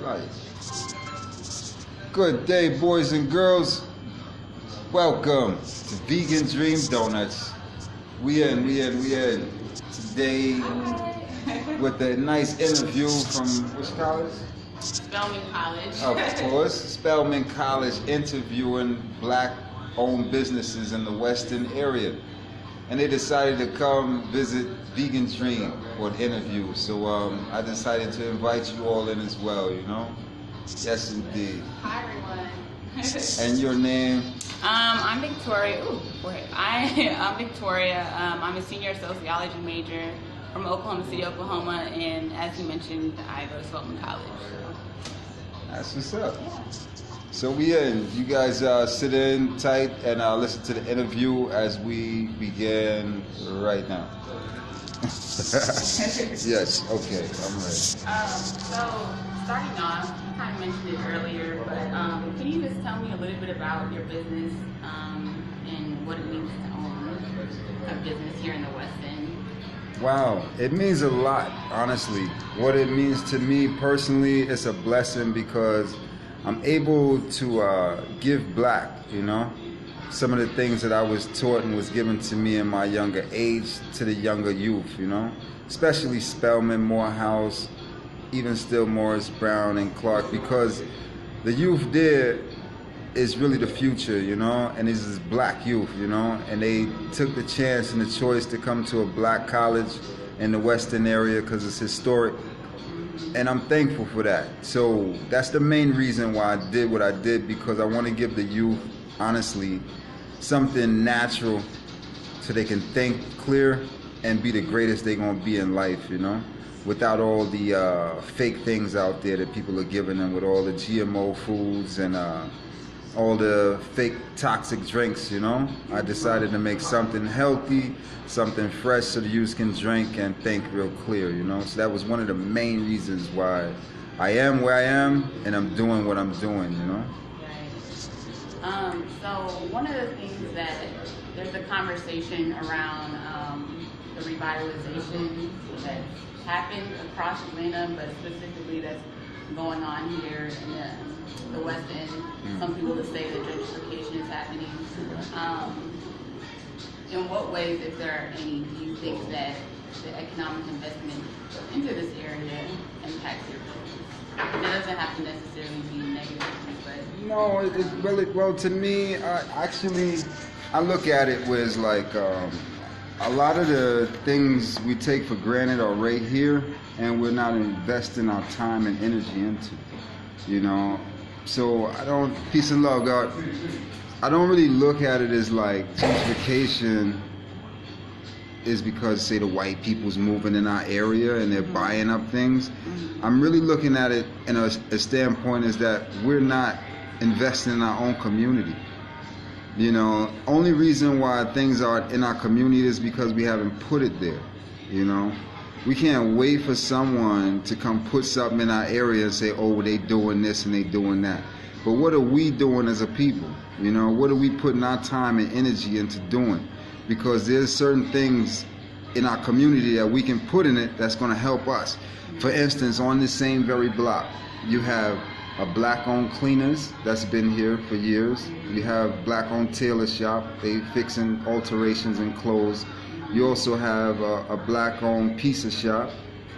Right. Good day, boys and girls. Welcome to Vegan Dream Donuts. We in. Today with a nice interview from which college? Spelman College. Of course, Spelman College, interviewing black-owned businesses in the Western area. And they decided to come visit Vegan Dream for an interview. So I decided to invite you all in as well, you know? Yes, indeed. Hi, everyone. And your name? I'm Victoria. I'm Victoria. I'm a senior sociology major from Oklahoma City, Oklahoma. And as you mentioned, I go to Spelman College. That's what's up. So we in. You guys sit in tight and listen to the interview as we begin right now. Yes, okay, I'm ready. So starting off, you kind of mentioned it earlier, but can you just tell me a little bit about your business and what it means to own a business here in the West End? Wow, it means a lot, honestly. What it means to me personally, it's a blessing because I'm able to give back, you know, some of the things that I was taught and was given to me in my younger age to the younger youth, you know, especially Spelman, Morehouse, even still Morris, Brown, and Clark, because the youth there is really the future, you know, and this is black youth, you know, and they took the chance and the choice to come to a black college in the Western area because it's historic. And I'm thankful for that. So that's the main reason why I did what I did, because I want to give the youth, honestly, something natural so they can think clear and be the greatest they're going to be in life, you know, without all the fake things out there that people are giving them with all the GMO foods and all the fake toxic drinks, you know. I decided to make something healthy, something fresh so the youth can drink and think real clear, you know. So that was one of the main reasons why I am where I am and I'm doing what I'm doing, you know. Right. So one of the things that there's a conversation around the revitalization that's happened across Atlanta, but specifically that's going on here in the West End. Some people would say that gentrification is happening. In what ways, if there are any, do you think that the economic investment into this area impacts your business? It doesn't have to necessarily be negative, but... No, well, to me, I look at it as like a lot of the things we take for granted are right here, and we're not investing our time and energy into, you know. So peace and love, God. I don't really look at it as like gentrification is because, say, the white people's moving in our area and they're buying up things. I'm really looking at it in a standpoint is that we're not investing in our own community. You know, only reason why things are in our community is because we haven't put it there, you know. We can't wait for someone to come put something in our area and say, oh, they doing this and they doing that. But what are we doing as a people? You know, what are we putting our time and energy into doing? Because there's certain things in our community that we can put in it that's going to help us. For instance, on this same very block, you have a black-owned cleaners that's been here for years. You have black-owned tailor shop. They fixing alterations in clothes. You also have a black-owned pizza shop,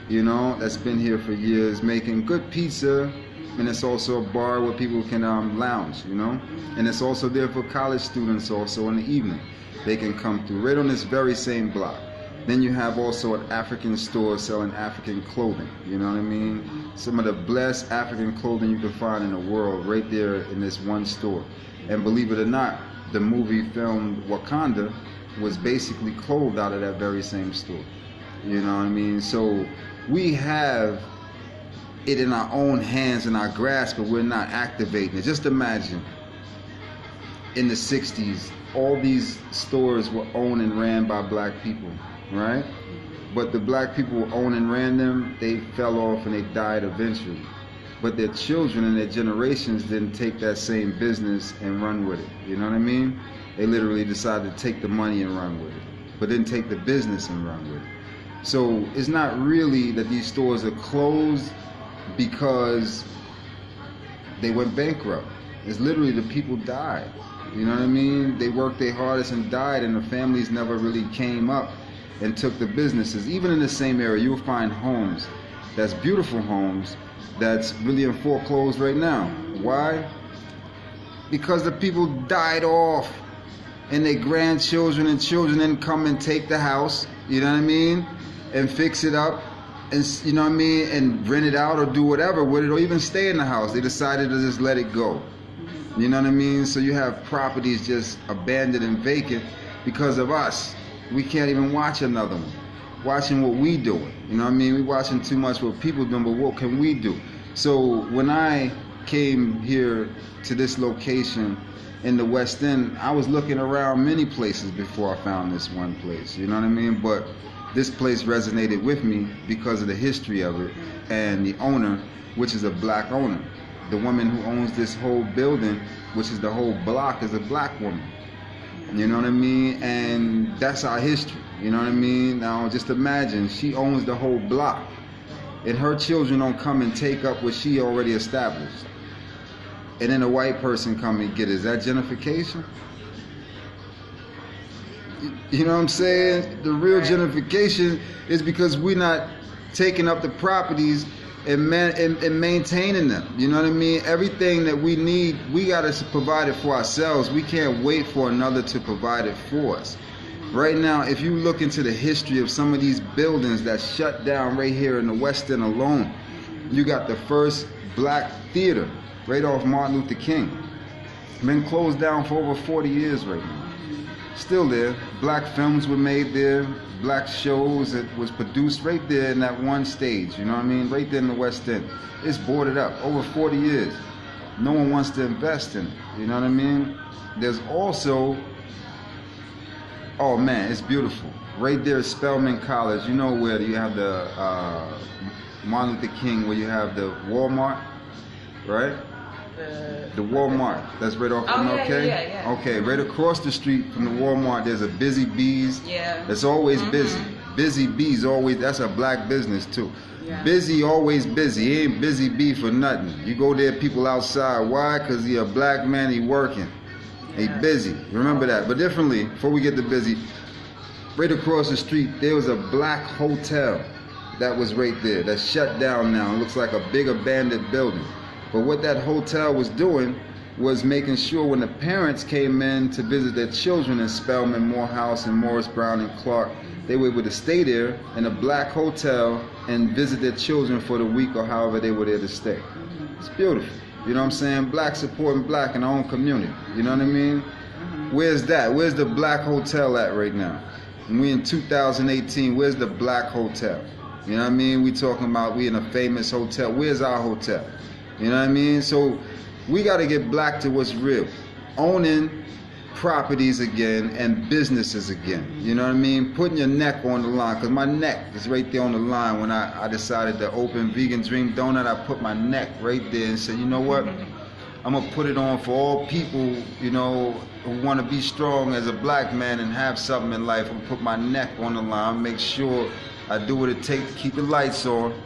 you know, that's been here for years, making good pizza, and it's also a bar where people can lounge, you know, and it's also there for college students also in the evening. They can come through right on this very same block. Then you have also an African store selling African clothing, you know what I mean? Some of the best African clothing you can find in the world right there in this one store. And believe it or not, the movie film Wakanda was basically clothed out of that very same store. You know what I mean? So we have it in our own hands and our grasp, but we're not activating it. Just imagine in the 60s, all these stores were owned and ran by black people, right? But the black people who owned and ran them, they fell off and they died eventually. But their children and their generations didn't take that same business and run with it. You know what I mean? They literally decided to take the money and run with it, but didn't take the business and run with it. So it's not really that these stores are closed because they went bankrupt. It's literally the people died. You know what I mean? They worked their hardest and died, and the families never really came up and took the businesses. Even in the same area, you'll find homes that's beautiful homes that's really in foreclosed right now. Why? Because the people died off, and their grandchildren and children didn't come and take the house, you know what I mean, and fix it up, and you know what I mean, and rent it out or do whatever with it, or even stay in the house. They decided to just let it go. You know what I mean? So you have properties just abandoned and vacant because of us. We can't even watch another one. Watching what we doing. You know what I mean? We watching too much what people doing, but what can we do? So when I came here to this location in the West End, I was looking around many places before I found this one place. You know what I mean? But this place resonated with me because of the history of it and the owner, which is a black owner. The woman who owns this whole building, which is the whole block, is a black woman. You know what I mean? And that's our history. You know what I mean? Now just imagine, she owns the whole block, and her children don't come and take up what she already established. And then a white person come and get it. Is that gentrification? You know what I'm saying? The real gentrification is because we're not taking up the properties and maintaining them. You know what I mean? Everything that we need, we got to provide it for ourselves. We can't wait for another to provide it for us. Right now, if you look into the history of some of these buildings that shut down right here in the West End alone, you got the first black theater right off Martin Luther King. Been closed down for over 40 years right now. Still there. Black films were made there. Black shows that was produced right there in that one stage, you know what I mean? Right there in the West End. It's boarded up over 40 years. No one wants to invest in it, you know what I mean? There's also, oh man, it's beautiful. Right there at Spelman College, you know where you have the Martin Luther King, where you have the Walmart, right? The Walmart, that's right off of MLK. Yeah. Okay, right across the street from the Walmart, there's a Busy Bees. Yeah. It's always busy. Busy Bees always, that's a black business too. Yeah. Busy, always busy. He ain't busy bee for nothing. You go there, people outside. Why? Because he a black man, he working. He busy. Remember that. But differently, before we get to busy, right across the street, there was a black hotel that was right there that shut down now. It looks like a big abandoned building. But what that hotel was doing was making sure when the parents came in to visit their children in Spelman, Morehouse, and Morris Brown and Clark, they were able to stay there in a black hotel and visit their children for the week or however they were there to stay. It's beautiful. You know what I'm saying? Black supporting black in our own community. You know what I mean? Where's that? Where's the black hotel at right now? And we in 2018, where's the black hotel? You know what I mean? We talking about we in a famous hotel. Where's our hotel? You know what I mean? So we got to get black to what's real. Owning properties again and businesses again. You know what I mean? Putting your neck on the line. Because my neck is right there on the line. When I decided to open Vegan Dream Donut, I put my neck right there and said, you know what? I'm going to put it on for all people, you know, who want to be strong as a black man and have something in life. I'm going to put my neck on the line. Make sure I do what it takes to keep the lights on.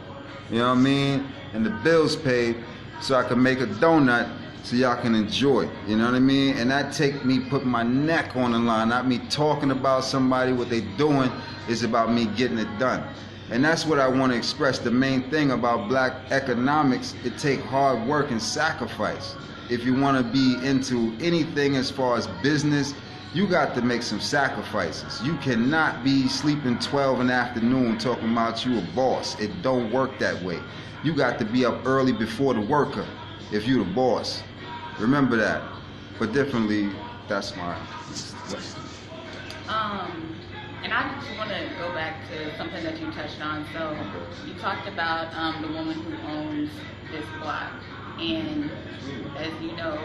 You know what I mean? And the bills paid, so I can make a donut so y'all can enjoy. You know what I mean? And that take me putting my neck on the line, not me talking about somebody, what they doing. It's about me getting it done. And that's what I want to express. The main thing about black economics, it take hard work and sacrifice. If you want to be into anything as far as business, you got to make some sacrifices. You cannot be sleeping 12 in the afternoon talking about you a boss. It don't work that way. You got to be up early before the worker if you the boss. Remember that. But differently, that's my and I just want to go back to something that you touched on. So you talked about the woman who owns this block, and as you know,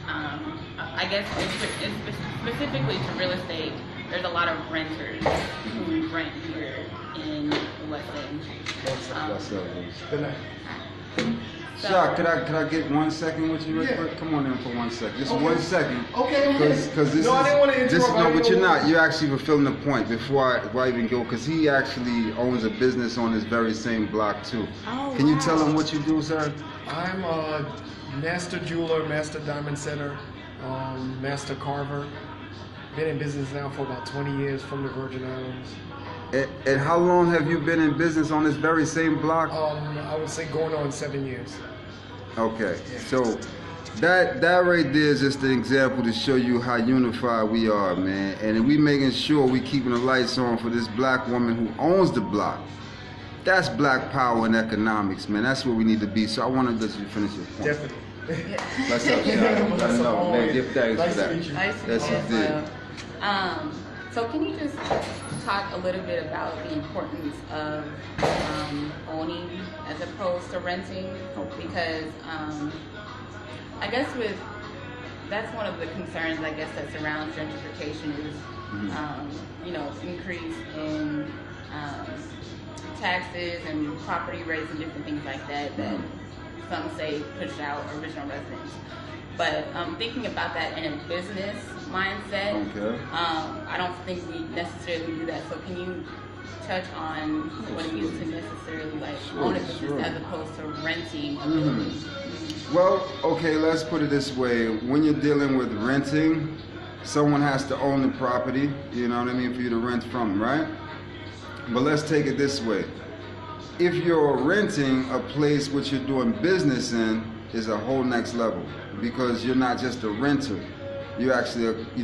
I guess it's specifically to real estate, there's a lot of renters who rent here in the West End. So, Shock, could I get 1 second with you real quick? Come on in for 1 second. Just Okay. 1 second. Okay. Because this No, I didn't want to this interrupt. no, but you're not. You're actually fulfilling the point before I even go. Because he actually owns a business on this very same block too. Oh, Can you wow. tell him what you do, sir? I'm a master jeweler, master diamond setter, master carver. Been in business now for about 20 years from the Virgin Islands. And how long have you been in business on this very same block? I would say going on 7 years. Okay, so that right there is just an example to show you how unified we are, man. And we making sure we keeping the lights on for this black woman who owns the block. That's black power and economics, man. That's where we need to be. So I want to let you finish your point. Definitely. Let's up, Sean. Let him know, man. Give thanks Nice for that. to meet you. Nice to Yes, meet you you as did. well. So can you just talk a little bit about the importance of owning as opposed to renting? Because I guess that's one of the concerns I guess that surrounds gentrification is increase in taxes and property rates and different things like that some say push out original residents. But thinking about that in a business mindset, Okay. I don't think we necessarily do that. So can you touch on what it means to necessarily own a business as opposed to renting a building? Well, okay, let's put it this way. When you're dealing with renting, someone has to own the property, you know what I mean, for you to rent from, right? But let's take it this way. If you're renting a place which you're doing business in, is a whole next level, because you're not just a renter. You're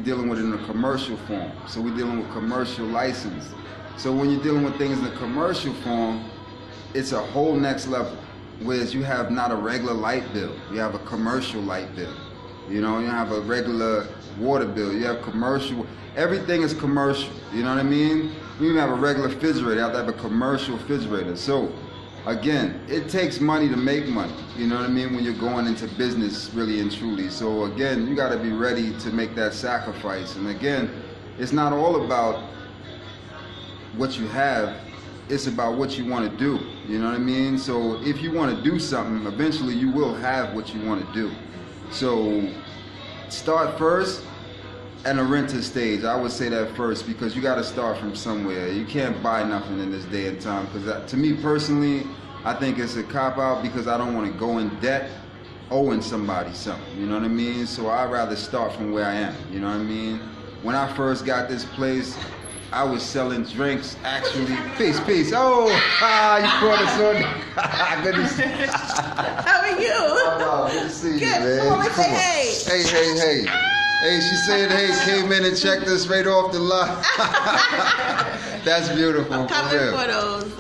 dealing with it in a commercial form. So we're dealing with commercial license. So when you're dealing with things in a commercial form, it's a whole next level. Whereas you have not a regular light bill, you have a commercial light bill. You know, you have a regular water bill, you have commercial. Everything is commercial. You know what I mean? You even have a regular refrigerator, you have to have a commercial refrigerator. So again, it takes money to make money, you know what I mean, when you're going into business really and truly. So again, you got to be ready to make that sacrifice. And again, it's not all about what you have, it's about what you want to do, you know what I mean? So if you want to do something, eventually you will have what you want to do. So start first at a renter stage. I would say that first, because you got to start from somewhere. You can't buy nothing in this day and time, because to me personally, I think it's a cop-out, because I don't want to go in debt owing somebody something, you know what I mean? So I'd rather start from where I am, you know what I mean? When I first got this place, I was selling drinks, actually. Peace. Oh, you brought us on. Good to see you. How are you? Oh, good to see you, Good. man. Come on, let's say hey. Hey, she said, hey, came in and checked us right off the lot. That's beautiful. I'm for coming real. for those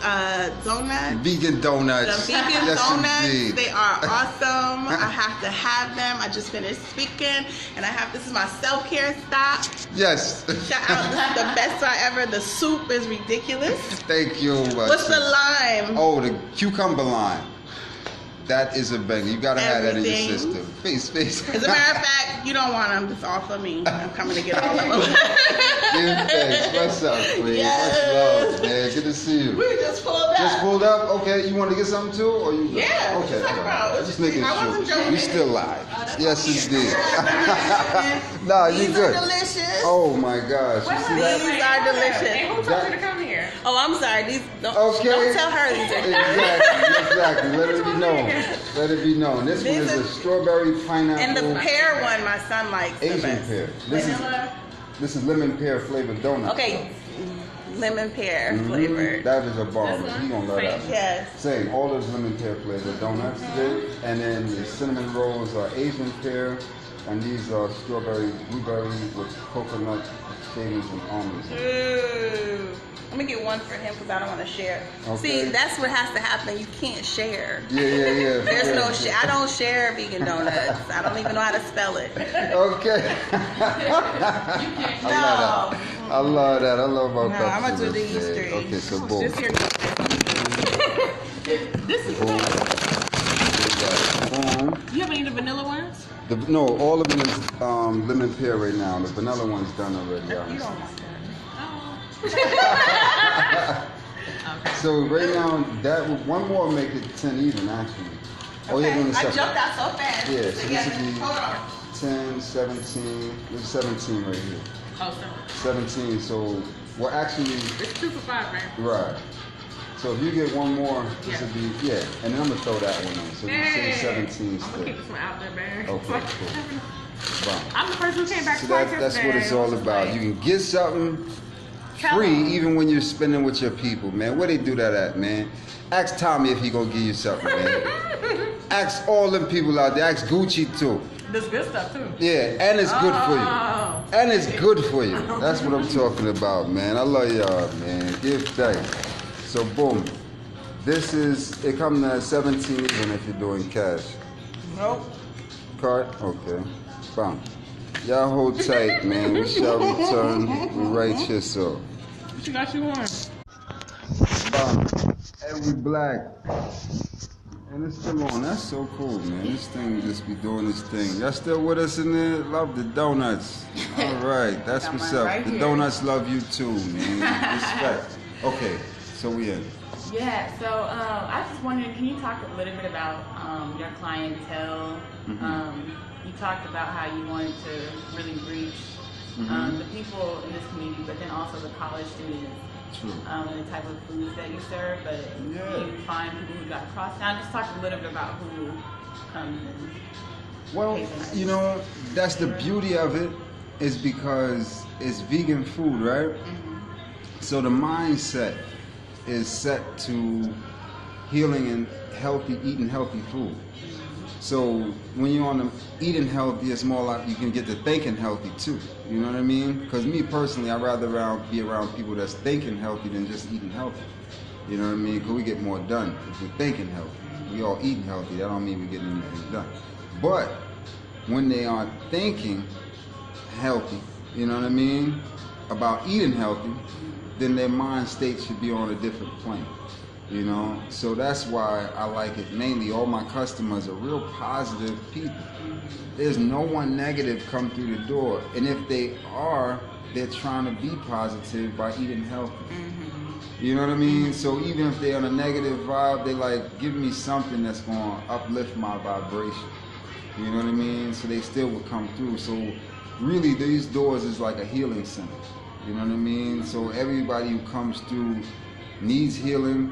donuts. Vegan donuts. The vegan Yes, donuts, indeed. they are awesome. I have to have them. I just finished speaking, and this is my self-care stop. Yes. Shout out, this is the best one ever. The soup is ridiculous. Thank you. What's the lime? Oh, the cucumber lime. That is a banger. You gotta have that in your Everything. system. Face. As a matter of fact, you don't want them. It's all for me. I'm coming to get all of them. Give thanks. What's up, please? Yes. Much love, man. Good to see you. We just pulled up. Just pulled up? Okay, you want to get something too? Or you Yeah, Okay. talk about it. Just making I wasn't sure. joking. You still live. that's Yes, okay. indeed. Nah, you These good. are delicious. Oh my gosh. You see that? These are delicious. Hey, who told you to come here? Oh, I'm sorry. These don't Okay. tell her these are Exactly. Let it be known. Let it be known. This one These is are- a strawberry pineapple And the pear one, my son likes the Asian best. pear. Vanilla. This is lemon pear flavored donut. Okay, lemon pear Mhm. flavored. That is a bomb. This one? He gonna love that. Yes. Same, all those lemon pear flavored donuts today. And then the cinnamon rolls are Asian pear, and these are strawberry, blueberry with coconut shavings and almonds. Ooh. Let me get one for him because I don't want to share. Okay. See, that's what has to happen. You can't share. Yeah. There's yeah. no share. I don't share vegan donuts. I don't even know how to spell it. Okay. No. I love that. I love our No, cups I'ma of do this, these man. three. Okay, so boom. This here. This is Boom. Boom. You have any of the vanilla ones? No, all of them is lemon pear right now. The vanilla one's done already. You honestly. don't like that. Okay. So right now, that one more will make it 10 even actually. Oh, yeah, doing the I second. jumped out so fast. Yeah, so this would be Hold on. 10, 17. There's 17 right here. Oh, so 17. So, well, actually, it's 2 for 5, right? right. So if you get one more, this would be, yeah. And then I'm going to throw that one in. So you say 17 I'm still. gonna keep this one out there, man. Okay, cool. Bomb. I'm the person who came back So twice that's what yesterday. it's all about. You can get something Tell free 'em. even when you're spending with your people, man. Where they do that at, man? Ask Tommy if he gonna give you something, man. Ask all them people out there. Ask Gucci too. This good stuff too. Yeah, and it's good for you. Oh. And it's good for you. That's what I'm talking about, man. I love y'all, man. Give thanks. So boom. This is, it comes to 17 even if you're doing cash. Nope. Card? Okay. Bam. Y'all hold tight, man. We shall return. We right here, so. What you got you on? Bam. And we black. And it's still on. That's so cool, man. This thing just be doing this thing. Y'all still with us in there? Love the donuts. All right. That's Got what's mine up. right The here. donuts love you too, man. Respect. Okay. So we in. Yeah, so I was just wondering, can you talk a little bit about your clientele? You talked about how you wanted to really reach the people in this community, but then also the college students. True. And the type of foods that you serve, but Yeah. you find people who got crossed out. Just talk a little bit about who comes in. Well, you know, that's the beauty of it, is because it's vegan food, right? So the mindset is set to healing and eating healthy food. So when you're on the eating healthy, it's more like you can get to thinking healthy too. You know what I mean? Because me personally, I'd rather be around people that's thinking healthy than just eating healthy. You know what I mean? Because we get more done if we're thinking healthy. We all eating healthy. That don't mean we're getting anything done. But when they are thinking healthy, you know what I mean, about eating healthy, then their mind state should be on a different plane. You know, so that's why I like it. Mainly, all my customers are real positive people. There's no one negative come through the door, and if they are, they're trying to be positive by eating healthy. You know what I mean? So even if they're on a negative vibe, they like, give me something that's going to uplift my vibration. You know what I mean? So they still will come through. So really, these doors is like a healing center. You know what I mean? So everybody who comes through needs healing,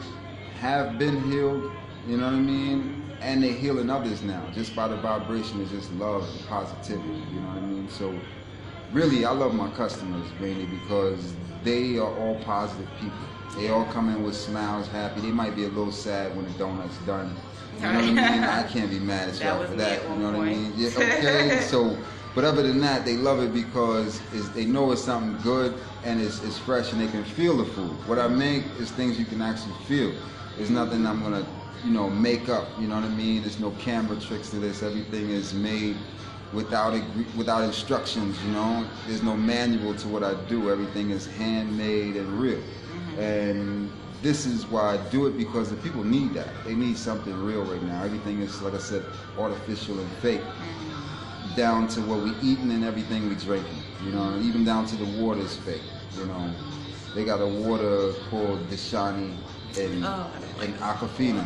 have been healed, you know what I mean? And they're healing others now, just by the vibration of just love and positivity, you know what I mean? So really, I love my customers mainly because they are all positive people. They all come in with smiles, happy. They might be a little sad when the donut's done. You know what I mean? I can't be mad at y'all for that, you know what I mean? Yeah, okay, so, but other than that, they love it because they know it's something good and it's fresh and they can feel the food. What I make is things you can actually feel. There's nothing I'm gonna, make up. You know what I mean? There's no camera tricks to this. Everything is made without instructions. You know, there's no manual to what I do. Everything is handmade and real. And this is why I do it, because the people need that. They need something real right now. Everything is, like I said, artificial and fake. Down to what we eating and everything we drinking. You know, even down to the water is fake. You know, they got a water called Dashani and Aquafina.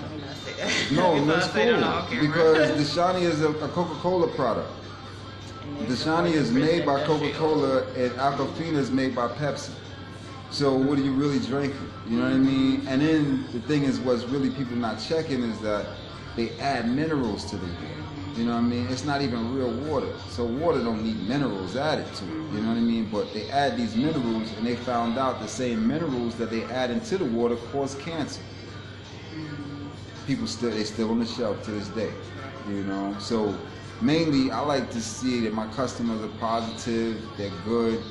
No, that's cool. Because Dashani is a Coca-Cola product. Dashani is made by Coca-Cola and Aquafina is made by Pepsi. So what are you really drinking? You know what I mean? And then the thing is, what's really people not checking is that they add minerals to the water. You know what I mean? It's not even real water. So water don't need minerals added to it. You know what I mean? But they add these minerals, and they found out the same minerals that they add into the water cause cancer. People still on the shelf to this day. You know? So mainly, I like to see that my customers are positive, they're good,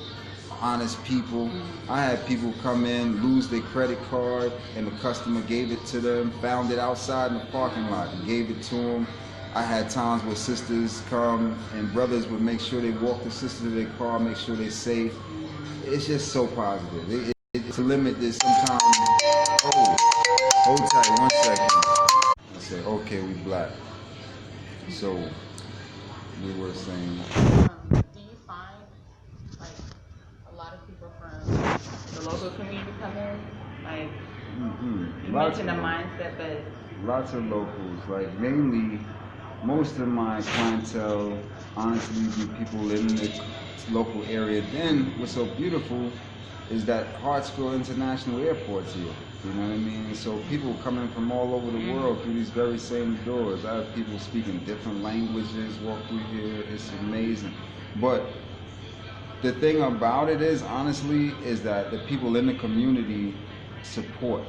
honest people. I had people come in, lose their credit card, and the customer gave it to them, found it outside in the parking lot and gave it to them. I had times where sisters come and brothers would make sure they walk the sister to their car, make sure they're safe. It's just so positive. To limit this sometimes. Oh, hold tight 1 second. I said, okay, we black. So we were saying. Do you find like a lot of people from the local community come in? Like you mentioned the mindset, but lots of locals. Like mainly, most of my clientele, honestly, be people in the local area. Then, what's so beautiful is that Hartsfield International Airport's here. You know what I mean? So people coming from all over the world through these very same doors. I have people speaking different languages walk through here. It's amazing. But the thing about it is, honestly, is that the people in the community support.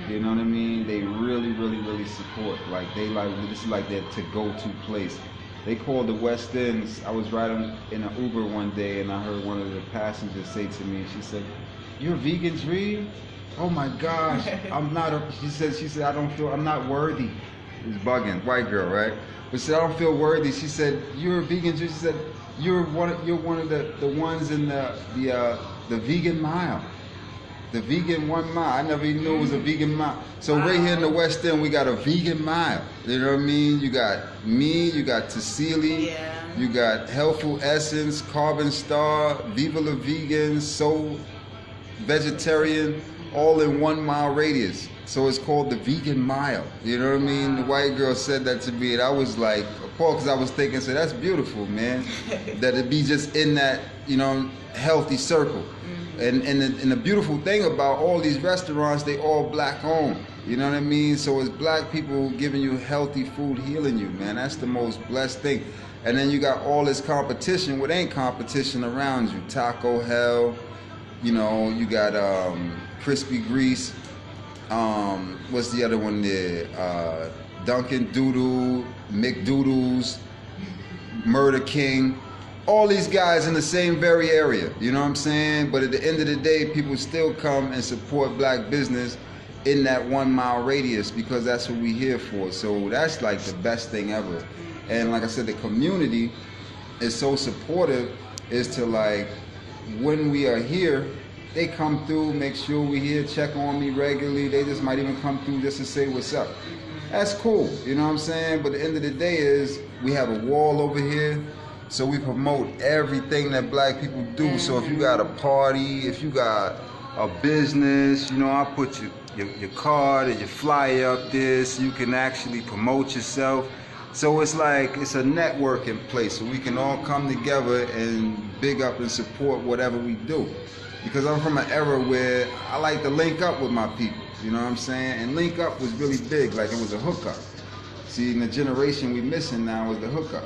You know what I mean? They really support. Like this is like their to-go-to place. They called the West Ends. I was riding in an Uber one day and I heard one of the passengers say to me, she said, "You're a vegan, Dree? Oh my gosh, I'm not she said, I'm not worthy." It's bugging, white girl, right? But she said, "I don't feel worthy." She said, "You're a vegan," Dree. She said, you're one of the ones in the vegan mile. The vegan 1 mile. I never even knew it was a vegan mile. So right here in the West End, we got a vegan mile. You know what I mean? You got me, you got Tassili, you got Healthful Essence, Carbon Star, Viva La Vegan, Soul Vegetarian, all in 1 mile radius. So it's called the Vegan Mile. You know what I mean? The white girl said that to me, and I was like appalled because I was thinking, so that's beautiful, man. That it be just in that, healthy circle. And the beautiful thing about all these restaurants, they all black owned. You know what I mean? So it's black people giving you healthy food, healing you, man. That's the most blessed thing. And then you got all this competition. What ain't competition around you? Taco Hell, you got Crispy Grease. What's the other one there? Dunkin' Doodle, McDoodles, Murder King. All these guys in the same very area, you know what I'm saying? But at the end of the day, people still come and support black business in that 1 mile radius because that's what we're here for. So that's like the best thing ever. And like I said, the community is so supportive is to like, when we are here, they come through, make sure we're here, check on me regularly. They just might even come through just to say what's up. That's cool, you know what I'm saying? But at the end of the day is, we have a wall over here. So we promote everything that black people do. So if you got a party, if you got a business, I put your card and your flyer up there so you can actually promote yourself. So it's like, it's a networking place so we can all come together and big up and support whatever we do. Because I'm from an era where I like to link up with my people, you know what I'm saying? And link up was really big, like it was a hookup. See, in the generation we missing now is the hookup,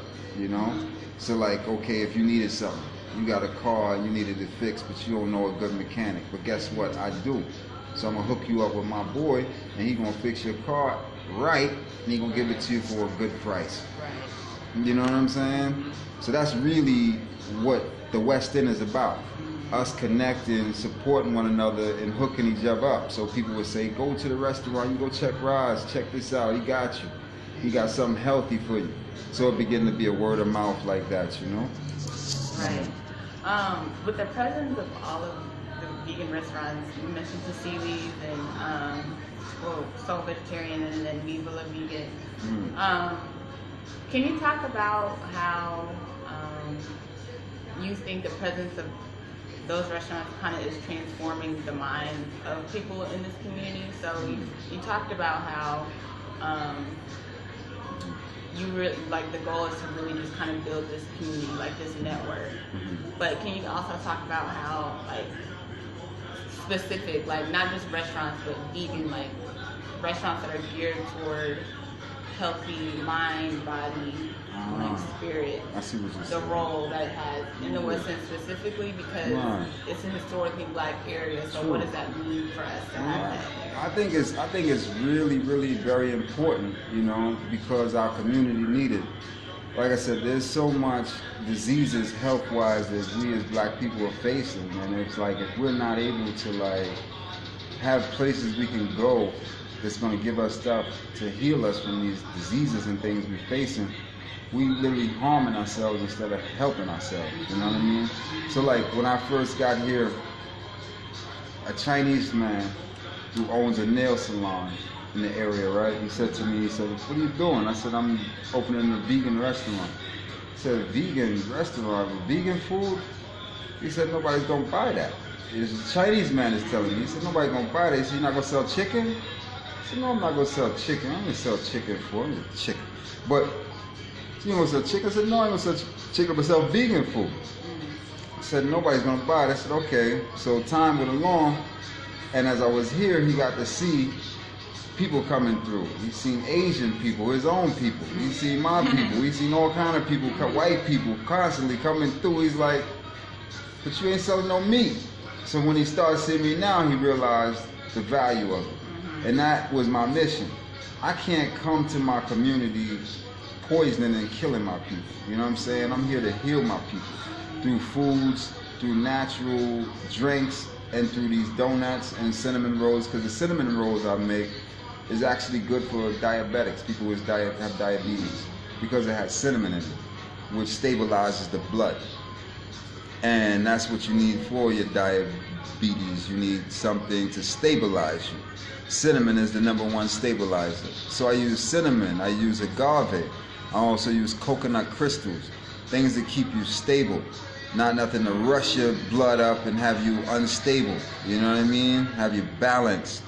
So like, okay, if you needed something, you got a car and you needed it fixed, but you don't know a good mechanic. But guess what? I do. So I'm gonna hook you up with my boy, and he gonna fix your car right, and he gonna give it to you for a good price. Right. You know what I'm saying? So that's really what the West End is about. Us connecting, supporting one another, and hooking each other up. So people would say, go to the restaurant, you go check Roz, check this out, he got you. He got something healthy for you. So it began to be a word of mouth like that, Right. With the presence of all of the vegan restaurants, you mentioned Tassili's and Soul Vegetarian and then Viva La Vegan. Can you talk about how you think the presence of those restaurants kind of is transforming the minds of people in this community? So you talked about how you really, like, the goal is to really just kind of build this community, like this network. But can you also talk about how, like, specific, like, not just restaurants, but vegan, like, restaurants that are geared toward healthy mind, body, like spirit, I see what you're the saying. role that it has in the West End specifically, because it's a historically black area. So what does that mean for us to have that there? I think it's really, really very important, because our community need it. Like I said, there's so much diseases health-wise that we as black people are facing, and it's like if we're not able to like have places we can go that's going to give us stuff to heal us from these diseases and things we're facing, we literally harming ourselves instead of helping ourselves, you know what I mean? So like when I first got here, a Chinese man who owns a nail salon in the area, right? He said to me, he said, "What are you doing?" I said, "I'm opening a vegan restaurant." He said, "A vegan restaurant with vegan food?" He said, "Nobody's gonna buy that." It's a Chinese man is telling me. He said, "Nobody's gonna buy that." He said, "You're not gonna sell chicken?" said, no, I'm not gonna sell chicken. I'm gonna sell chicken for him. Chicken. But you gonna sell chicken? I said, no, I ain't gonna sell chicken, but sell vegan food. I said, nobody's gonna buy it. I said, okay. So time went along, and as I was here, he got to see people coming through. He's seen Asian people, his own people. He's seen my people. He's seen all kind of people, white people constantly coming through. He's like, but you ain't selling no meat. So when he started seeing me now, he realized the value of it. And that was my mission. I can't come to my community poisoning and killing my people. You know what I'm saying? I'm here to heal my people through foods, through natural drinks, and through these donuts and cinnamon rolls, because the cinnamon rolls I make is actually good for diabetics, people who have diabetes, because it has cinnamon in it, which stabilizes the blood. And that's what you need for your diabetes. You need something to stabilize you. Cinnamon is the #1 stabilizer. So I use cinnamon, I use agave, I also use coconut crystals, things that keep you stable, not nothing to rush your blood up and have you unstable, you know what I mean? Have you balanced.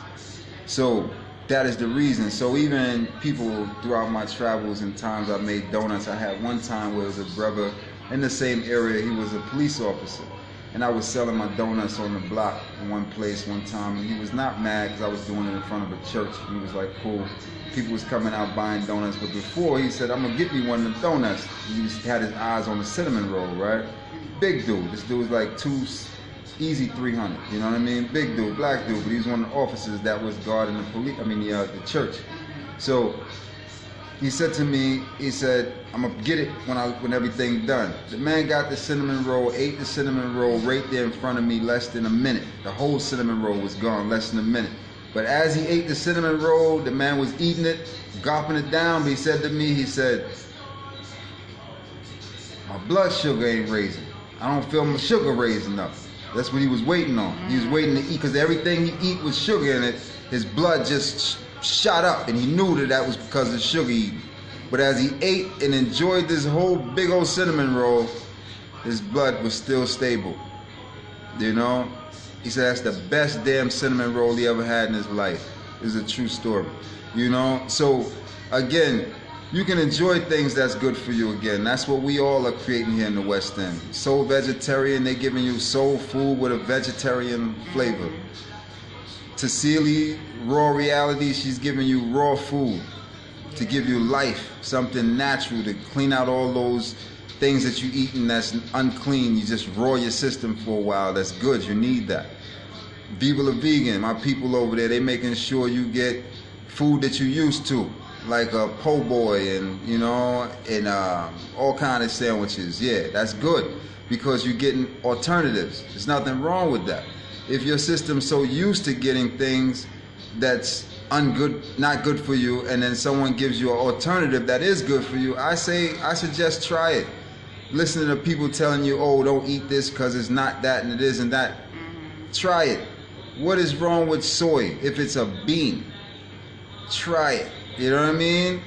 So that is the reason. So even people throughout my travels and times I've made donuts, I had one time where it was a brother in the same area, he was a police officer. And I was selling my donuts on the block in one place one time, and he was not mad because I was doing it in front of a church. He was like, cool. People was coming out buying donuts, but before he said, I'm gonna get me one of the donuts. He had his eyes on the cinnamon roll, right? Big dude. This dude was like easy 300, you know what I mean? Big dude, black dude, but he was one of the officers that was guarding the church. So he said to me, he said, I'm gonna get it when everything's done. The man got the cinnamon roll, ate the cinnamon roll right there in front of me less than a minute. The whole cinnamon roll was gone less than a minute. But as he ate the cinnamon roll, the man was eating it, gulping it down, but he said to me, he said, my blood sugar ain't raising. I don't feel my sugar raising up. That's what he was waiting on. He was waiting to eat, because everything he eat with sugar in it, his blood just shot up, and he knew that was because of the sugar eating. But as he ate and enjoyed this whole big old cinnamon roll, his blood was still stable. You know? He said that's the best damn cinnamon roll he ever had in his life. It's a true story. You know? So, again, you can enjoy things that's good for you again. That's what we all are creating here in the West End. Soul Vegetarian, they're giving you soul food with a vegetarian flavor. Tassili, Raw Reality, she's giving you raw food to give you life, something natural to clean out all those things that you eating that's unclean. You just raw your system for a while. That's good. You need that. Viva la Vegan, my people over there, they making sure you get food that you used to, like a po' boy and, you know, and all kind of sandwiches. Yeah, that's good because you're getting alternatives. There's nothing wrong with that. If your system's so used to getting things that's not good for you, and then someone gives you an alternative that is good for you, I suggest try it. Listen to people telling you, oh, don't eat this because it's not that and it isn't that. Try it. What is wrong with soy if it's a bean? Try it. You know what I mean?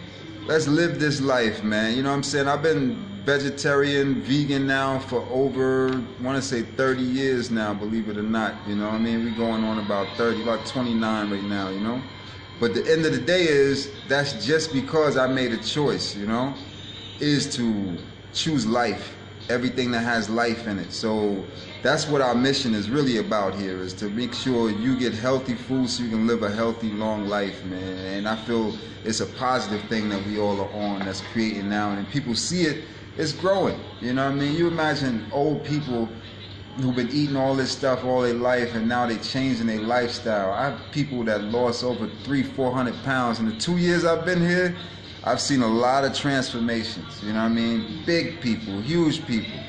Let's live this life, man. You know what I'm saying? I've been vegetarian, vegan now for over, I want to say 30 years now, believe it or not. You know what I mean? We're going on about 29 right now, you know? But the end of the day is, that's just because I made a choice, you know, is to choose life, everything that has life in it. So that's what our mission is really about here, is to make sure you get healthy food so you can live a healthy, long life, man. And I feel it's a positive thing that we all are on, that's creating now. And people see it, it's growing. You know what I mean? You imagine old people who've been eating all this stuff all their life, and now they changing their lifestyle. I have people that lost over 300-400 pounds. In the 2 years I've been here, I've seen a lot of transformations. You know what I mean? Big people, huge people.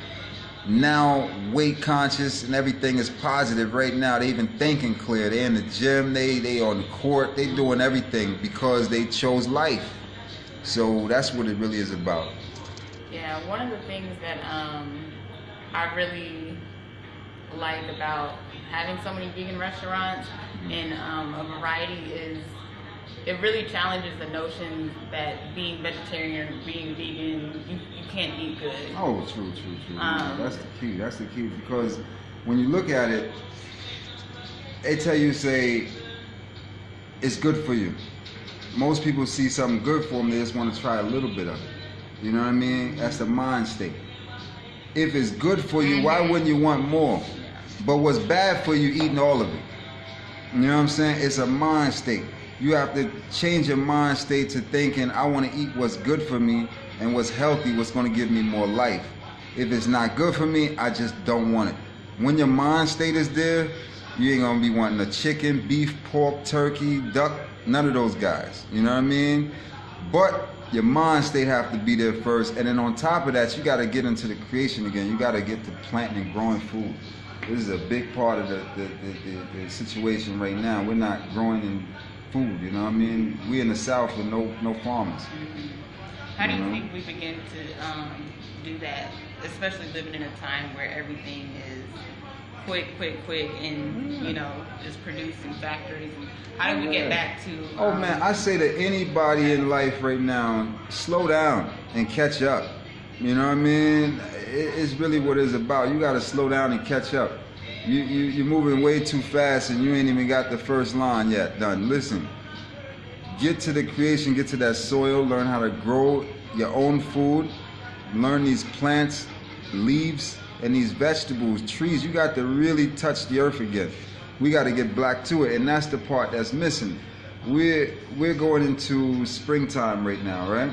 Now weight conscious and everything is positive right now. They even thinking clear. They in the gym, they on the court, they doing everything because they chose life. So that's what it really is about. Yeah, one of the things that I really like about having so many vegan restaurants and a variety is it really challenges the notion that being vegetarian, being vegan, you can't eat good. Oh, true. That's the key. That's the key, because when you look at it, they tell you, say, it's good for you. most people see something good for them, they just want to try a little bit of it. You know what I mean? That's the mind state. If it's good for you, why wouldn't you want more? But what's bad for you, eating all of it. You know what I'm saying? It's a mind state. You have to change your mind state to thinking, I want to eat what's good for me and what's healthy, what's going to give me more life. If it's not good for me, I just don't want it. When your mind state is there, you ain't going to be wanting a chicken, beef, pork, turkey, duck, none of those guys. You know what I mean? But your mind state have to be there first. And then on top of that, you got to get into the creation again. You got to get to planting and growing food. This is a big part of the situation right now. We're not growing in food, you know what I mean? We in the South with no farmers. How do you think we begin to do that, especially living in a time where everything is quick, and, you know, just produced in factories? How do we get back to... Oh, man, I say to anybody in life right now, slow down and catch up. You know what I mean? It's really what it's about. You got to slow down and catch up. You're moving way too fast and you ain't even got the first line yet done. Listen, get to the creation, get to that soil, learn how to grow your own food, learn these plants, leaves, and these vegetables, trees. You got to really touch the earth again. We got to get back to it, and that's the part that's missing. We're going into springtime right now, right?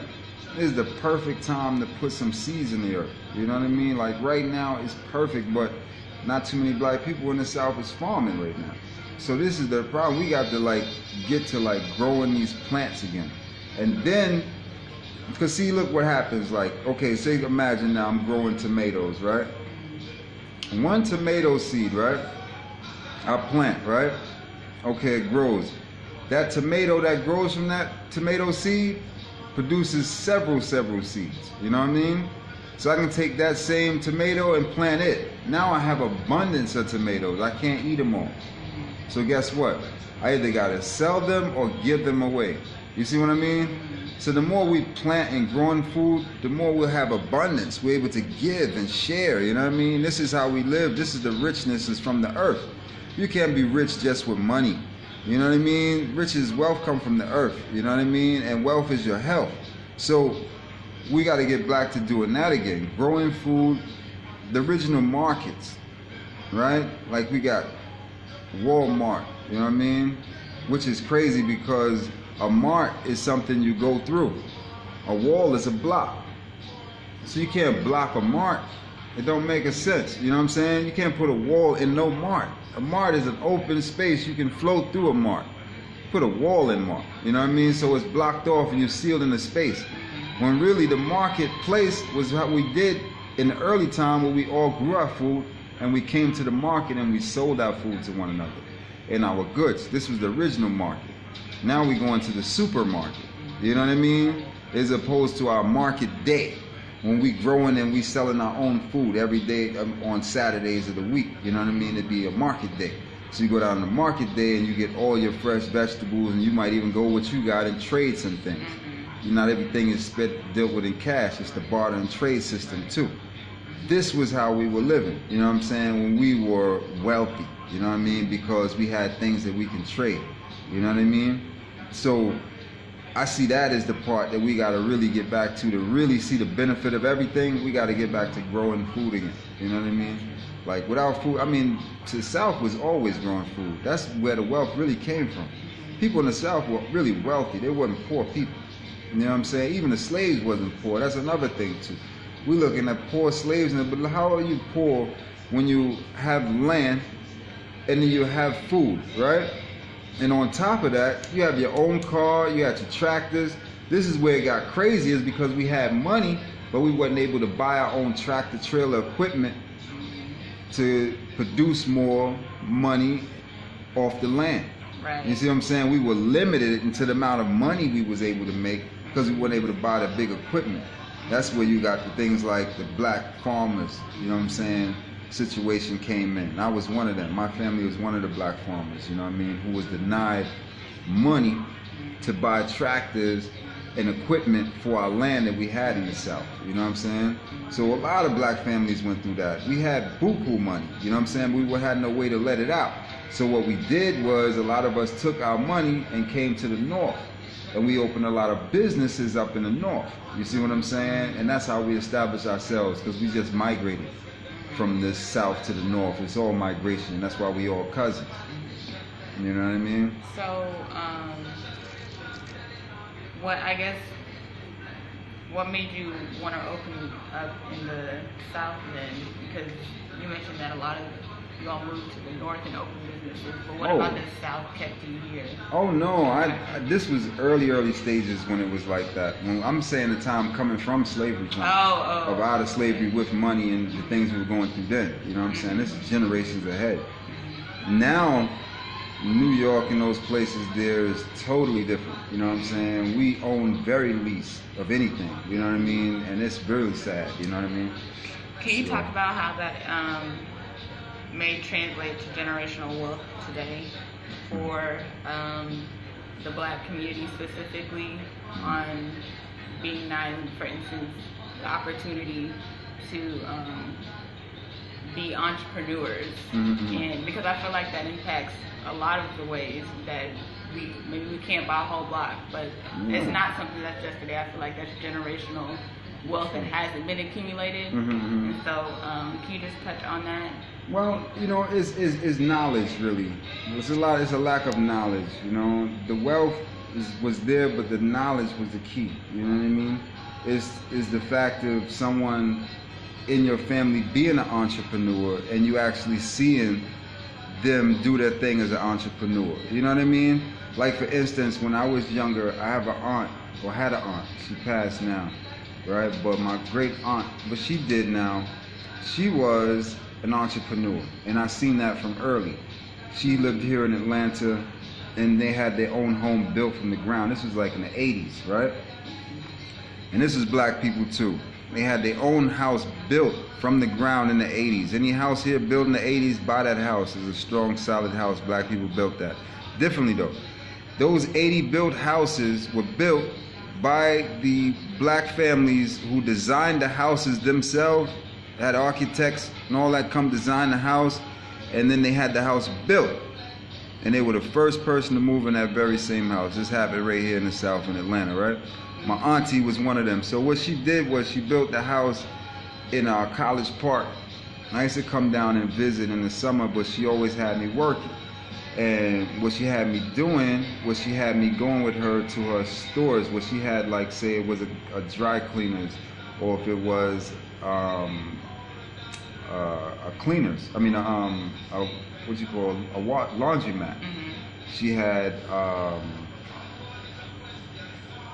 This is the perfect time to put some seeds in the earth. You know what I mean? Like right now it's perfect, but not too many black people in the South is farming right now. So this is the problem. We got to get to growing these plants again. And then, because see, look what happens. Okay, say imagine now I'm growing tomatoes, right? One tomato seed, right? I plant, right? Okay, it grows. That tomato that grows from that tomato seed produces several seeds. You know what I mean? So I can take that same tomato and plant it. Now I have abundance of tomatoes. I can't eat them all. So guess what? I either got to sell them or give them away. You see what I mean? So the more we plant and growing food, the more we'll have abundance. We're able to give and share. You know what I mean? This is how we live. This is the richness is from the earth. You can't be rich just with money. You know what I mean? Riches, wealth come from the earth. You know what I mean? And wealth is your health. So we got to get back to doing that again. Growing food, the original markets, right? Like we got Walmart, you know what I mean? Which is crazy because a mart is something you go through. A wall is a block. So you can't block a mart. It don't make a sense. You know what I'm saying? You can't put a wall in no mart. A mart is an open space. You can flow through a mart. Put a wall in mart. You know what I mean? So it's blocked off and you're sealed in the space. When really the marketplace was what we did in the early time where we all grew our food and we came to the market and we sold our food to one another and our goods. This was the original market. Now we go into the supermarket. You know what I mean? As opposed to our market day. When we growing and we selling our own food every day on Saturdays of the week, you know what I mean? It'd be a market day. So you go down to market day and you get all your fresh vegetables and you might even go what you got and trade some things. Not everything is dealt with in cash. It's the barter and trade system too. This was how we were living, you know what I'm saying? When we were wealthy, you know what I mean? Because we had things that we can trade, you know what I mean? So I see that as the part that we got to really get back to really see the benefit of everything. We got to get back to growing food again. You know what I mean? Like without food, I mean, the South was always growing food. That's where the wealth really came from. People in the South were really wealthy. They weren't poor people. You know what I'm saying? Even the slaves wasn't poor. That's another thing too. We're looking at poor slaves, but how are you poor when you have land and then you have food, right? And on top of that, you have your own car, you have your tractors. This is where it got crazy, is because we had money, but we wasn't able to buy our own tractor trailer equipment to produce more money off the land. Right. You see what I'm saying? We were limited into the amount of money we was able to make because we weren't able to buy the big equipment. That's where you got the things like the black farmers, you know what I'm saying, situation came in. I was one of them. My family was one of the black farmers, you know what I mean, who was denied money to buy tractors and equipment for our land that we had in the South, you know what I'm saying? So a lot of black families went through that. We had buku money, you know what I'm saying? We had no way to let it out. So what we did was a lot of us took our money and came to the North. and we opened a lot of businesses up in the north. You see what I'm saying? And that's how we established ourselves, because we just migrated from the south to the north. It's all migration, and that's why we all cousins. You know what I mean? So, what made you want to open up in the South then? Because you mentioned that a lot of you all moved to the North and opened businesses, but what about the South kept you here? Oh no, this was early stages when it was like that. When I'm saying the time coming from slavery time, of out of slavery with money and the things we were going through then. You know what I'm saying? This is generations ahead. Now, New York and those places there is totally different. You know what I'm saying? We own very least of anything. You know what I mean? And it's really sad. You know what I mean? Can you talk about how that may translate to generational wealth today for the Black community specifically, on being denied, for instance, the opportunity to be entrepreneurs? And because I feel like that impacts a lot of the ways that maybe we can't buy a whole block, but it's not something that's just today. I feel like that's generational wealth that hasn't been accumulated. And so can you just touch on that? Well, you know, it's knowledge really. It's a lack of knowledge. You know, the wealth was there, but the knowledge was the key. You know what I mean? Is the fact of someone in your family being an entrepreneur and you actually seeing them do their thing as an entrepreneur. You know what I mean? Like for instance, when I was younger, I have an aunt, or had an aunt. She passed now, right? But my great aunt, what she did now, she was an entrepreneur, and I seen that from early. She lived here in Atlanta, and they had their own home built from the ground. This was like in the 80s, right? And this is Black people too. They had their own house built from the ground in the 80s. Any house here built in the 80s, buy that house. It's a strong, solid house. Black people built that. Differently though. Those 80 built houses were built by the Black families who designed the houses themselves, had architects and all that come design the house, and then they had the house built. And they were the first person to move in that very same house. This happened right here in the South in Atlanta, right? My auntie was one of them. So what she did was she built the house in College Park. I used to come down and visit in the summer, but she always had me working. And what she had me doing was she had me going with her to her stores where she had, like, say it was a dry cleaners, or if it was a cleaners. I mean, what you call a laundromat. She had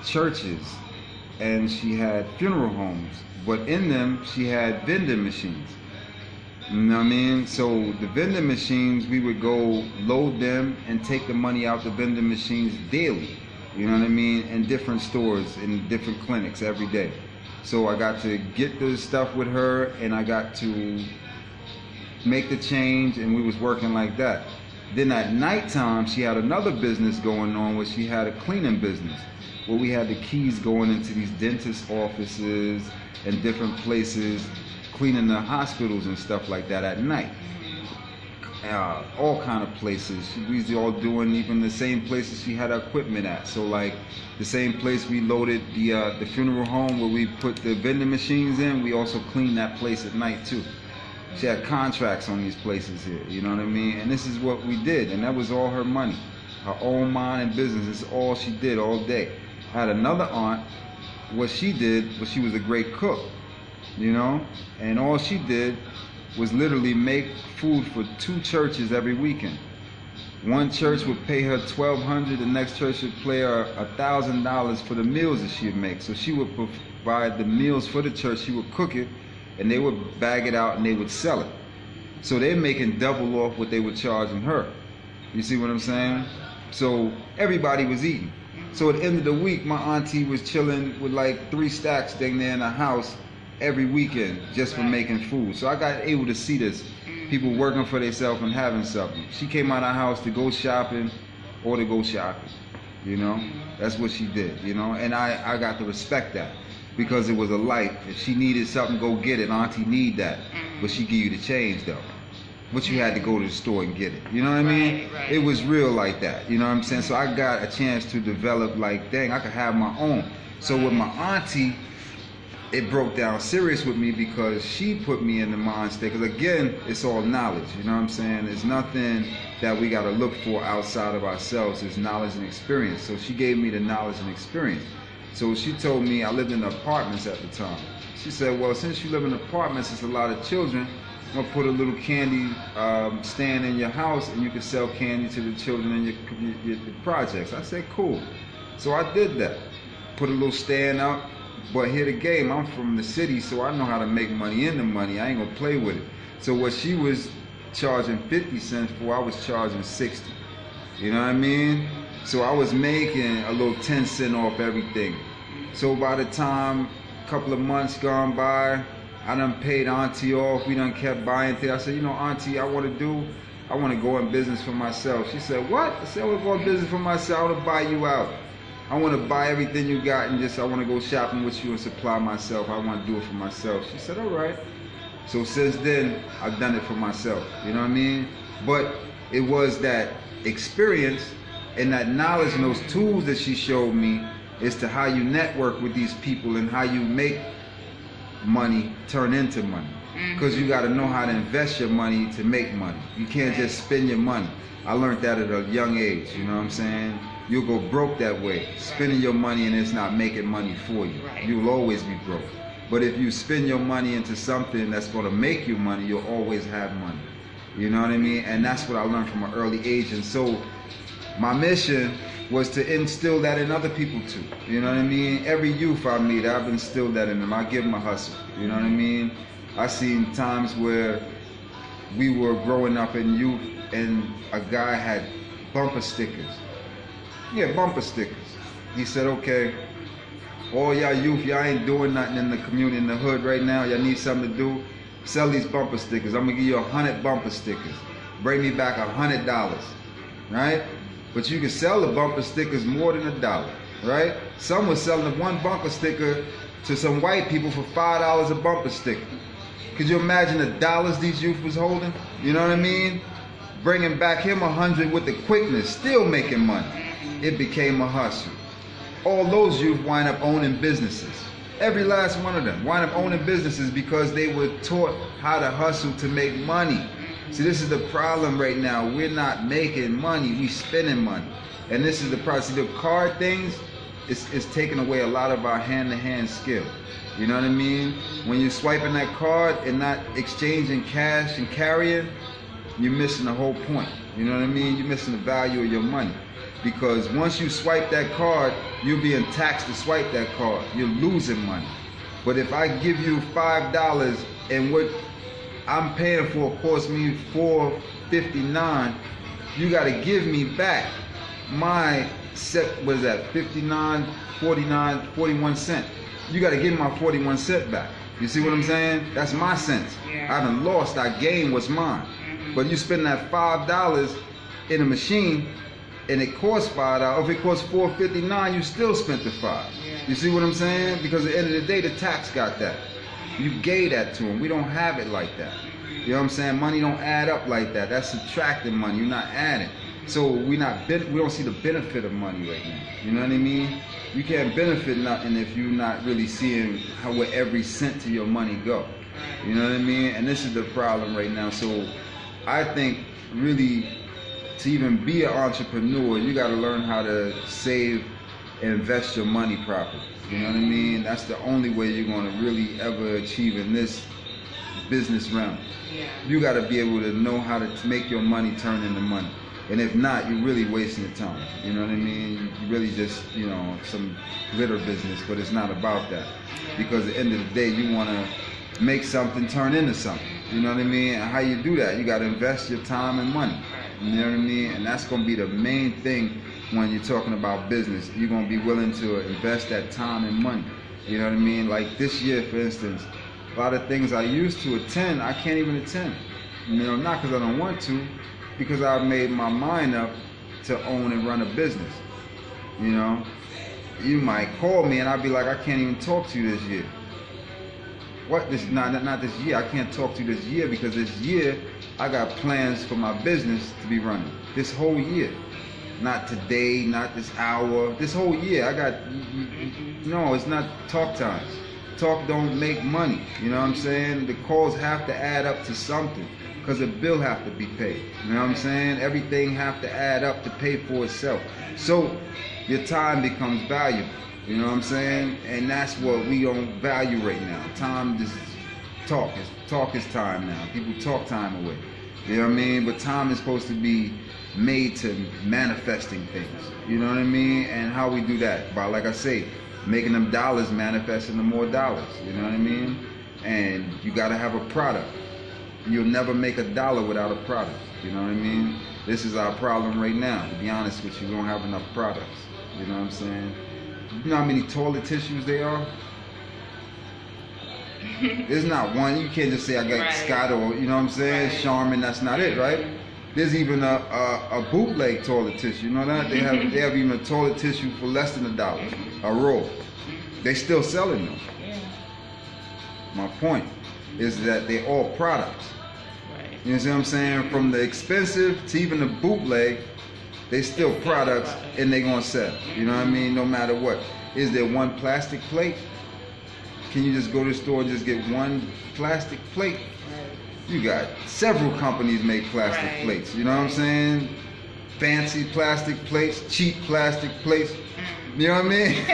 churches, and she had funeral homes, but in them she had vending machines. You know what I mean? So the vending machines, we would go load them and take the money out the vending machines daily. You know what I mean? In different stores, in different clinics every day. So I got to get the stuff with her, and I got to make the change, and we was working like that. Then at nighttime, she had another business going on where she had a cleaning business, where we had the keys going into these dentist offices and different places, cleaning the hospitals and stuff like that at night. All kind of places. We was all doing even the same places she had her equipment at. So like the same place we loaded the funeral home where we put the vending machines in, we also cleaned that place at night too. She had contracts on these places here, you know what I mean? And this is what we did, and that was all her money. Her own mind and business, it's all she did all day. I had another aunt, what she did was she was a great cook, you know? And all she did was literally make food for 2 churches every weekend. One church would pay her $1,200, the next church would pay her $1,000 for the meals that she would make. So she would provide the meals for the church, she would cook it, and they would bag it out and they would sell it. So they're making double off what they were charging her. You see what I'm saying? So everybody was eating. So at the end of the week, my auntie was chilling with like 3 stacks thing there in the house every weekend just for making food. So I got able to see this. People working for themselves and having something. She came out of the house to go shopping or to go shopping. You know? That's what she did, you know? And I got to respect that. Because it was a life. If she needed something, go get it. Auntie need that. But she give you the change though. but you had to go to the store and get it. You know what I mean? Right. It was real like that. You know what I'm saying? So I got a chance to develop like, dang, I could have my own. So with my auntie, it broke down serious with me because she put me in the mind state. Because again, it's all knowledge. You know what I'm saying? There's nothing that we got to look for outside of ourselves. It's knowledge and experience. So she gave me the knowledge and experience. So she told me, I lived in apartments at the time. She said, well, since you live in apartments, it's a lot of children. I'm gonna put a little candy stand in your house, and you can sell candy to the children in your projects. I said, cool. So I did that. Put a little stand up. But here the game, I'm from the city, so I know how to make money in the money. I ain't gonna play with it. So what she was charging 50 cents for, I was charging 60. You know what I mean? So I was making a little 10 cent off everything. So by the time a couple of months gone by, I done paid Auntie off. We done kept buying things. I said, you know, Auntie, I want to go in business for myself. She said, what? I said, I want to go in business for myself. I want to buy you out. I want to buy everything you got and I want to go shopping with you and supply myself. I want to do it for myself. She said, all right. So since then, I've done it for myself. You know what I mean? But it was that experience and that knowledge and those tools that she showed me as to how you network with these people and how you make money turn into money. Because you got to know how to invest your money to make money. You can't just spend your money. I learned that at a young age, you know what I'm saying? You'll go broke that way, spending your money and it's not making money for you. You'll always be broke. But if you spend your money into something that's going to make you money, you'll always have money. You know what I mean? And that's what I learned from an early age. And so my mission was to instill that in other people too. You know what I mean? Every youth I meet, I've instilled that in them. I give them a hustle. You know what I mean? I seen times where we were growing up in youth and a guy had bumper stickers. Yeah, bumper stickers. He said, okay, all y'all youth, y'all ain't doing nothing in the community, in the hood right now. Y'all need something to do. Sell these bumper stickers. I'm gonna give you 100 bumper stickers. Bring me back $100, right? But you can sell the bumper stickers more than $1, right? Some was selling the one bumper sticker to some white people for $5 a bumper sticker. Could you imagine the dollars these youth was holding? You know what I mean? Bringing back him 100 with the quickness, still making money. It became a hustle. All those youth wind up owning businesses. Every last one of them wind up owning businesses because they were taught how to hustle to make money. See, this is the problem right now. We're not making money, we spending money. And this is the problem. See, the card things, it's taking away a lot of our hand-to-hand skill. You know what I mean? When you're swiping that card and not exchanging cash and carrying, you're missing the whole point. You know what I mean? You're missing the value of your money. Because once you swipe that card, you're being taxed to swipe that card. You're losing money. But if I give you $5 and what I'm paying for costs me $4.59, you got to give me back my set. What is that? 59, 49, 41 cents. You got to give me my 41 cents back. You see what I'm saying? That's my cents. Yeah. I done lost. I gained what's mine. But you spend that $5 in a machine, and it costs $5. If it costs $4.59, you still spent the $5. Yeah. You see what I'm saying? Because at the end of the day, the tax got that. You gave that to them. We don't have it like that. You know what I'm saying? Money don't add up like that. That's subtracting money. You're not adding. So we don't see the benefit of money right now. You know what I mean? You can't benefit nothing if you're not really seeing where every cent to your money go. You know what I mean? And this is the problem right now. So I think really to even be an entrepreneur, you got to learn how to save and invest your money properly. You know what I mean? That's the only way you're going to really ever achieve in this business realm. Yeah. You got to be able to know how to make your money turn into money. And if not, you're really wasting your time. You know what I mean? You really just, some glitter business, but it's not about that. Because at the end of the day, you want to make something turn into something. You know what I mean? And how you do that? You got to invest your time and money. You know what I mean? And that's going to be the main thing when you're talking about business. You're going to be willing to invest that time and money. You know what I mean? Like this year, for instance, a lot of things I used to attend, I can't even attend. Not because I don't want to, because I've made my mind up to own and run a business. You might call me and I'll be like, I can't even talk to you this year. What this not this year. I can't talk to you this year because this year I got plans for my business to be running. This whole year. Not today, not this hour. This whole year I got no, it's not talk times. Talk don't make money. You know what I'm saying? The calls have to add up to something because the bill have to be paid. You know what I'm saying? Everything have to add up to pay for itself. So your time becomes valuable. You know what I'm saying? And that's what we don't value right now. Time just talk. Talk is time now. People talk time away. You know what I mean? But time is supposed to be made to manifesting things. You know what I mean? And how we do that? By, like I say, making them dollars manifest into more dollars. You know what I mean? And you got to have a product. You'll never make a dollar without a product. You know what I mean? This is our problem right now. To be honest with you, we don't have enough products. You know what I'm saying? You know how many toilet tissues there are? There's not one. You can't just say I got Scott or, you know what I'm saying, Charmin. That's not it, right? There's even a bootleg toilet tissue. You know that? They have even a toilet tissue for less than $1 a roll. They still selling them. My point is that they're all products. You know what I'm saying? From the expensive to even the bootleg, they still products and they gonna sell. You know what I mean? No matter what. Is there one plastic plate? Can you just go to the store and just get one plastic plate? You got several companies make plastic plates. You know what I'm saying? Fancy plastic plates, cheap plastic plates. You know what I mean?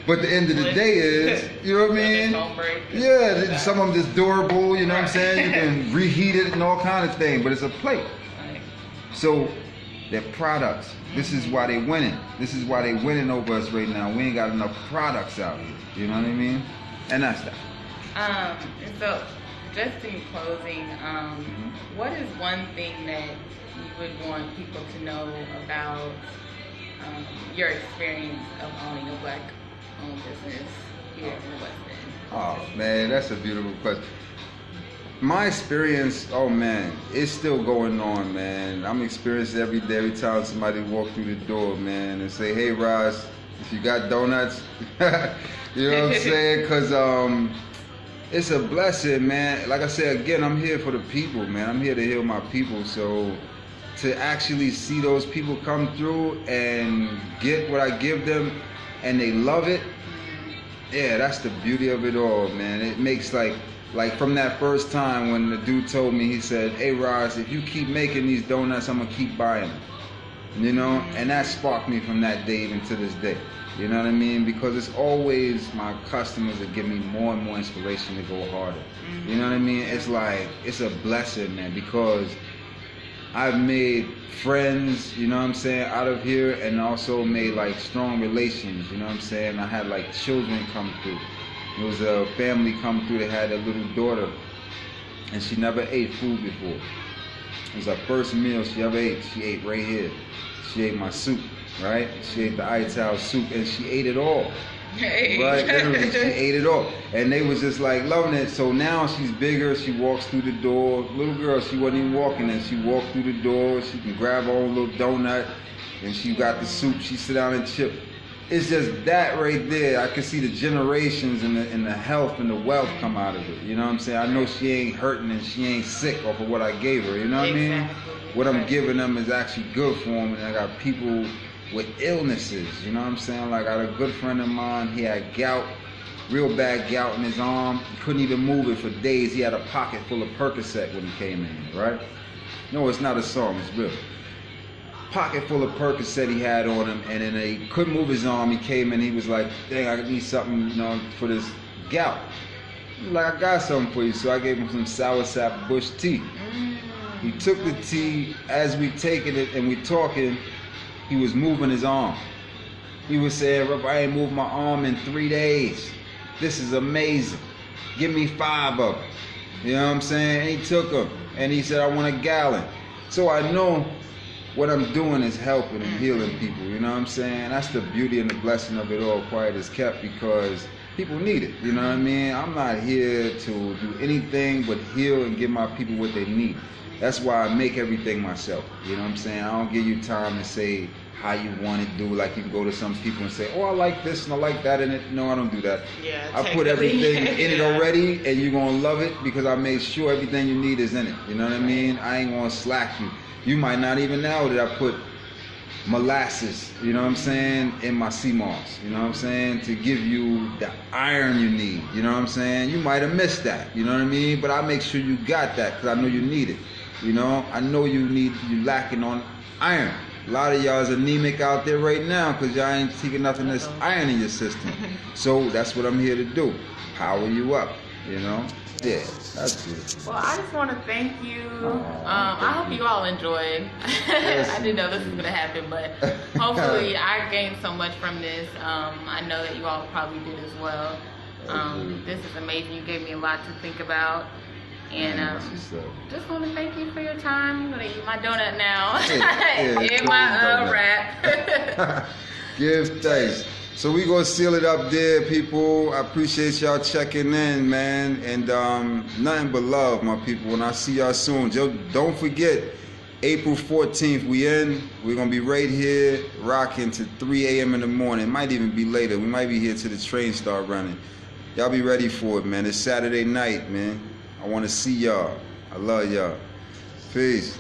But the end of the day is, you know what I mean? Yeah, some of them just durable, you know what I'm saying? You can reheat it and all kind of things, but it's a plate. So they're products. This is why they winning. This is why they winning over us right now. We ain't got enough products out here. You know what I mean? And that's that. So just in closing, what is one thing that you would want people to know about your experience of owning a black-owned business here in the West End? Oh man, that's a beautiful question. My experience, oh man, it's still going on, man. I'm experiencing every day, every time somebody walk through the door, man, and say, "Hey, Roz, if you got donuts," you know what I'm saying? Because it's a blessing, man. Like I said, again, I'm here for the people, man. I'm here to heal my people. So to actually see those people come through and get what I give them and they love it, yeah, that's the beauty of it all, man. It makes like from that first time when the dude told me, he said, "Hey, Roz, if you keep making these donuts, I'm going to keep buying them." You know? And that sparked me from that day even to this day. You know what I mean? Because it's always my customers that give me more and more inspiration to go harder. You know what I mean? It's like, it's a blessing, man, because I've made friends, you know what I'm saying, out of here, and also made like strong relations, you know what I'm saying? I had like children come through. There was a family come through that had a little daughter, and she never ate food before. It was her first meal she ever ate. She ate right here. She ate my soup, right? She ate the Ital soup, and she ate it all. Hey. Right? Literally, she ate it all. And they was just like loving it. So now she's bigger. She walks through the door. Little girl, she wasn't even walking, and she walked through the door. She can grab her own little donut, and she got the soup. She sit down and chip. It's just that right there. I can see the generations and the health and the wealth come out of it. You know what I'm saying? I know she ain't hurting and she ain't sick off of what I gave her. You know what I mean? What I'm giving them is actually good for them. And I got people with illnesses. You know what I'm saying? Like, I had a good friend of mine. He had gout, real bad gout in his arm. He couldn't even move it for days. He had a pocket full of Percocet when he came in, right? No, it's not a song. It's real. Pocket full of Percocet he had on him, and then he couldn't move his arm. He came in, he was like, "Dang, I need something, you know, for this gout." He was like, "I got something for you." So I gave him some soursop bush tea. He took the tea. As we taking it and we talking, he was moving his arm. He was saying, "Rob, I ain't moved my arm in 3 days. This is amazing. Give me 5 of them." You know what I'm saying? And he took them, and he said, "I want a gallon." So I know what I'm doing is helping and healing people, you know what I'm saying? That's the beauty and the blessing of it all, quiet as kept, because people need it, you know what I mean? I'm not here to do anything but heal and give my people what they need. That's why I make everything myself, you know what I'm saying? I don't give you time to say, how you want it, do. Like you can go to some people and say, oh, I like this and I like that in it. No, I don't do that. Yeah, I put everything in it Yeah. already, and you're gonna love it because I made sure everything you need is in it. You know what I mean? I ain't gonna slack you. You might not even know that I put molasses, you know what I'm saying, in my sea moss, you know what I'm saying, to give you the iron you need, you know what I'm saying. You might have missed that, you know what I mean, but I make sure you got that because I know you need it, you know. I know you lacking on iron. A lot of y'all is anemic out there right now because y'all ain't taking nothing that's iron in your system. So that's what I'm here to do, power you up, you know. Yeah, that's good. Well, I just want to thank you. I hope you all enjoyed. I didn't know this was going to happen, but hopefully I gained so much from this. I know that you all probably did as well. This is amazing. You gave me a lot to think about. And just want to thank you for your time. I'm going to eat my donut now. And my wrap. Give thanks. So we gonna seal it up there, people. I appreciate y'all checking in, man. And nothing but love, my people. And I'll see y'all soon. Don't forget, April 14th, we're gonna be right here rocking to 3 a.m. in the morning. It might even be later. We might be here till the train start running. Y'all be ready for it, man. It's Saturday night, man. I wanna see y'all. I love y'all. Peace.